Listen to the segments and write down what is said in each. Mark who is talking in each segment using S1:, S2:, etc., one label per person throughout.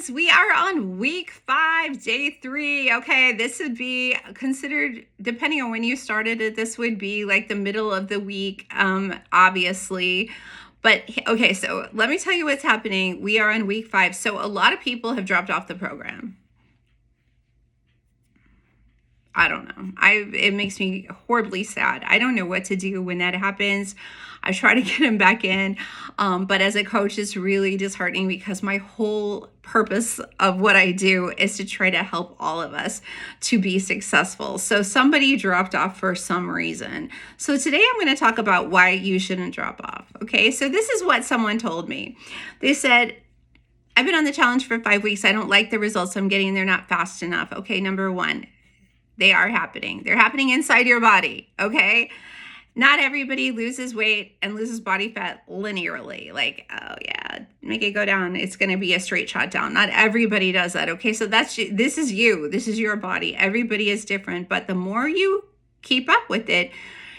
S1: friends, we are on week 5, day 3. Okay, this would be considered, depending on when you started it, this would be like the middle of the week, obviously. But okay, so let me tell you what's happening. We are on week 5. So a lot of people have dropped off the program. I don't know. It makes me horribly sad. I don't know what to do when that happens. I try to get him back in, but as a coach, it's really disheartening because my whole purpose of what I do is to try to help all of us to be successful. So somebody dropped off for some reason. So today I'm going to talk about why you shouldn't drop off. Okay, so this is what someone told me. They said, I've been on the challenge for 5 weeks. I don't like the results I'm getting. They're not fast enough. Okay, number one, they are happening. They're happening inside your body, okay? Not everybody loses weight and loses body fat linearly. Like, oh yeah, make it go down. It's going to be a straight shot down. Not everybody does that, okay? So this is you. This is your body. Everybody is different, but the more you keep up with it,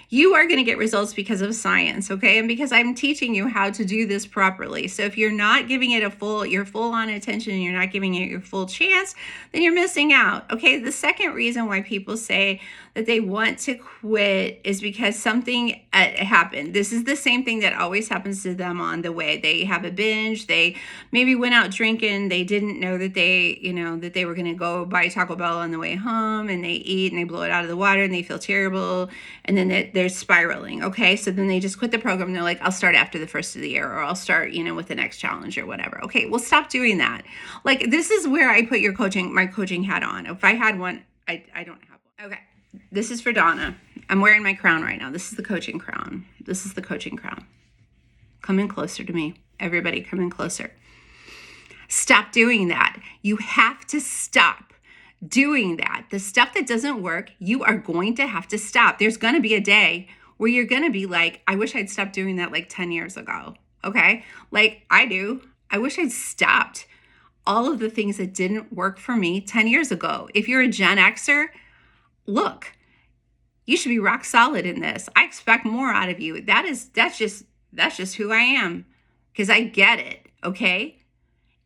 S1: you are going to get results because of science, okay? And because I'm teaching you how to do this properly. So if you're not giving it your full on attention and you're not giving it your full chance, then you're missing out, okay? The second reason why people say that they want to quit is because something happened. This is the same thing that always happens to them on the way. They have a binge. They maybe went out drinking. They didn't know that they were going to go buy Taco Bell on the way home, and they eat and they blow it out of the water and they feel terrible. And then they're spiraling. Okay. So then they just quit the program. And they're like, I'll start after the first of the year, or I'll start, with the next challenge or whatever. Okay. Well, stop doing that. Like, this is where I put my coaching hat on. If I had one, I don't have one. Okay. This is for Donna. I'm wearing my crown right now. This is the coaching crown. This is the coaching crown. Come in closer to me. Everybody come in closer. Stop doing that. You have to stop doing that. The stuff that doesn't work, you are going to have to stop. There's going to be a day where you're going to be like, I wish I'd stopped doing that like 10 years ago. Okay? Like I do. I wish I'd stopped all of the things that didn't work for me 10 years ago. If you're a Gen Xer, look, you should be rock solid in this. I expect more out of you. That's just who I am, because I get it. Okay?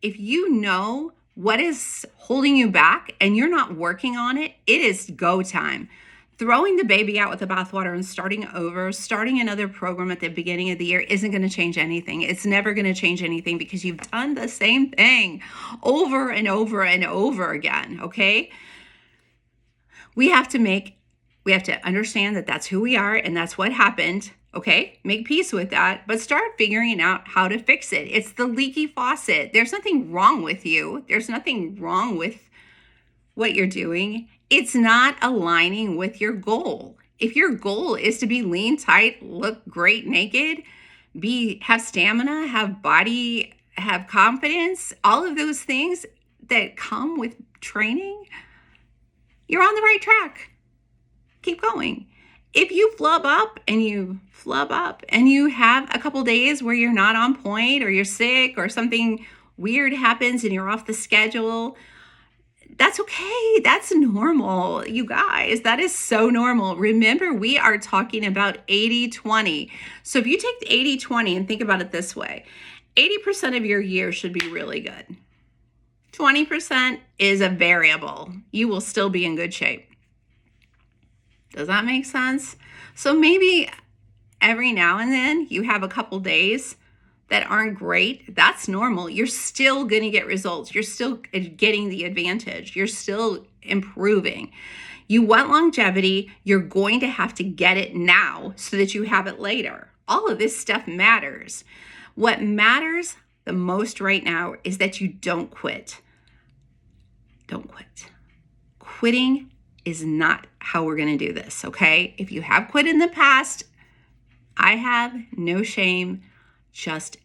S1: If you know what is holding you back and you're not working on it, it is go time. Throwing the baby out with the bathwater and starting over, starting another program at the beginning of the year isn't going to change anything. It's never going to change anything because you've done the same thing over and over and over again, okay? We have to understand that that's who we are and that's what happened. Okay, make peace with that, but start figuring out how to fix it. It's the leaky faucet. There's nothing wrong with you. There's nothing wrong with what you're doing. It's not aligning with your goal. If your goal is to be lean, tight, look great naked, have stamina, have body, have confidence, all of those things that come with training, you're on the right track. Keep going. If you flub up and you have a couple days where you're not on point, or you're sick, or something weird happens and you're off the schedule, that's okay. That's normal, you guys. That is so normal. Remember, we are talking about 80-20. So if you take the 80-20 and think about it this way, 80% of your year should be really good. 20% is a variable. You will still be in good shape. Does that make sense? So maybe every now and then you have a couple days that aren't great. That's normal. You're still going to get results. You're still getting the advantage. You're still improving. You want longevity. You're going to have to get it now so that you have it later. All of this stuff matters. What matters the most right now is that you don't quit. Don't quit. Quitting is not how we're going to do this, okay? If you have quit in the past, I have no shame. Just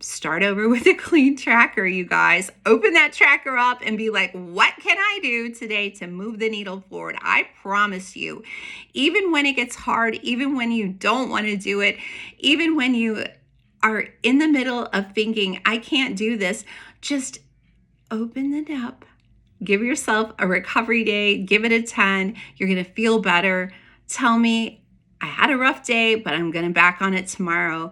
S1: start over with a clean tracker, you guys. Open that tracker up and be like, what can I do today to move the needle forward? I promise you, even when it gets hard, even when you don't want to do it, even when you are in the middle of thinking, I can't do this, just open it up. Give yourself a recovery day. Give it a 10. You're going to feel better. Tell me, I had a rough day, but I'm going to back on it tomorrow.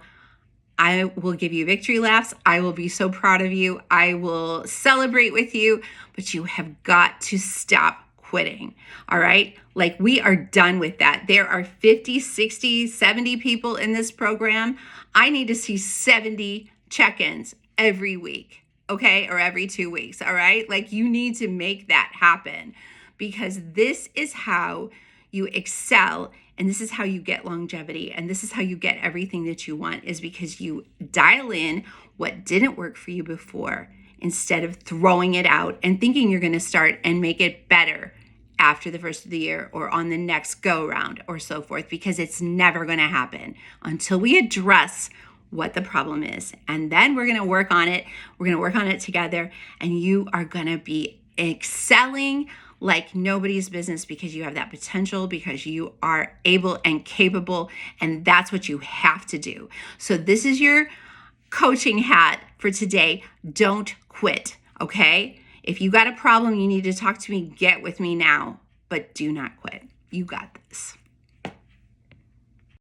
S1: I will give you victory laps. I will be so proud of you. I will celebrate with you, but you have got to stop quitting. All right. Like, we are done with that. There are 50, 60, 70 people in this program. I need to see 70 check-ins every week. Okay. Or every 2 weeks. All right. Like, you need to make that happen, because this is how you excel, and this is how you get longevity, and this is how you get everything that you want, is because you dial in what didn't work for you before instead of throwing it out and thinking you're going to start and make it better after the first of the year or on the next go round or so forth, because it's never going to happen until we address what the problem is. And then we're going to work on it. We're going to work on it together, and you are going to be excelling like nobody's business, because you have that potential, because you are able and capable, and that's what you have to do. So this is your coaching hat for today. Don't quit, okay? If you got a problem, you need to talk to me, get with me now, but do not quit. You got this.